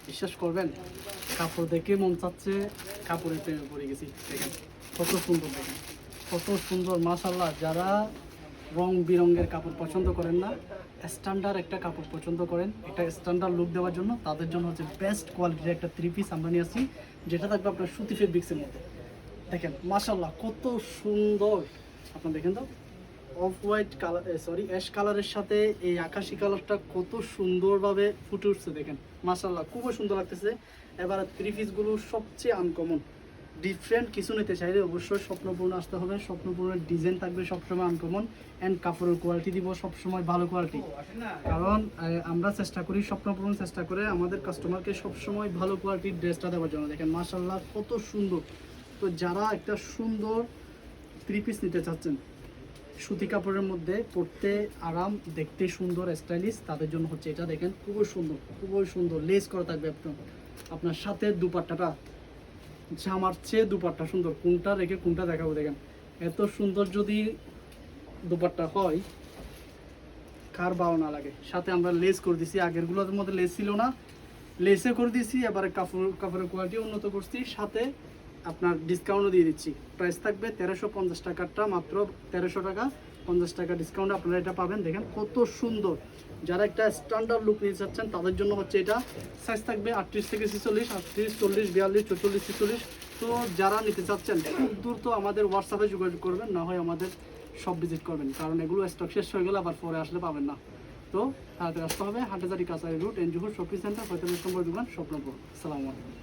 বিশ্বাস করবেন, কাপড় দেখে মন চাচ্ছে কাপড়ের প্রেমে পড়ে গেছি। দেখেন কত সুন্দর, দেখেন কত সুন্দর মাশাআল্লাহ। যারা রং বেরঙের কাপড় পছন্দ করেন না, স্ট্যান্ডার্ড একটা কাপড় পছন্দ করেন, একটা স্ট্যান্ডার্ড লুক দেওয়ার জন্য, তাদের জন্য হচ্ছে বেস্ট কোয়ালিটির একটা 3 পিস আমরা নিয়ে আসছি, যেটা থাকবে আপনার সুতি ফেব্রিক্সের মধ্যে। দেখেন মাশাআল্লাহ কত সুন্দর। আপনার দেখেন তো, off white colour, sorry ash কালারের সাথে এই আকাশি কালারটা কত সুন্দরভাবে ফুটে উঠছে। দেখেন মাশাআল্লাহ খুবই সুন্দর লাগতেছে। এবার 3 পিসগুলো সবচেয়ে আনকমন, ডিফারেন্ট কিছু নিতে চাইলে অবশ্যই স্বপ্নপূর্ণ আসতে হবে। স্বপ্নপূর্ণের ডিজাইন থাকবে সবসময় আনকমন, অ্যান্ড কাপড়ের কোয়ালিটি দিব সবসময় ভালো কোয়ালিটি। কারণ আমরা চেষ্টা করি, স্বপ্নপূর্ণ চেষ্টা করে আমাদের কাস্টমারকে সবসময় ভালো কোয়ালিটির ড্রেসটা দেওয়ার জন্য। দেখেন মাশাআল্লাহ কত সুন্দর। তো যারা একটা সুন্দর 3 পিস নিতে চাচ্ছেন সুতি কাপড়ের মধ্যে, পরতে আরাম, দেখতে সুন্দর, স্টাইলিশ, তাদের জন্য হচ্ছে এটা। দেখেন খুবই সুন্দর, খুবই সুন্দর লেস করা থাকবে আপনার সাথে। দুপাট্টাটা জামার চেয়ে দুপাট্টা সুন্দর, কোনটা রেখে কোনটা দেখাবো। দেখেন এত সুন্দর যদি দুপাট্টা হয় কার ভালো না লাগে। সাথে আমরা লেস করে দিছি, আগেরগুলোর মধ্যে লেস ছিল না, লেসে করে দিয়েছি। এবারে কাপড়ের কোয়ালিটি উন্নত করছি, সাথে আপনার ডিসকাউন্টও দিয়ে দিচ্ছি। প্রাইস থাকবে 1350 টাকারটা মাত্র 1300 টাকা, 50 টাকা ডিসকাউন্ট আপনারা এটা পাবেন। দেখেন কত সুন্দর। যারা একটা স্ট্যান্ডার্ড লুক নিতে চাচ্ছেন তাদের জন্য হচ্ছে এটা। সাইজ থাকবে 38 থেকে 46, 38, 40, 42, 44, 46। তো যারা নিতে চাচ্ছেন খুব দ্রুত আমাদের হোয়াটসঅ্যাপে যোগাযোগ করবেন, না হয় আমাদের সব ভিজিট করবেন, কারণ এগুলো স্টক শেষ হয়ে গেলে আবার পরে আসলে পাবেন না। তো তাড়াতাড়ি আসতে হবে। হাটহাজারী কাছারি রুট, এনজুহুর শপিং সেন্টার, 45 নম্বর দোকান, স্বপ্নপুর। আসসালামু আলাইকুম।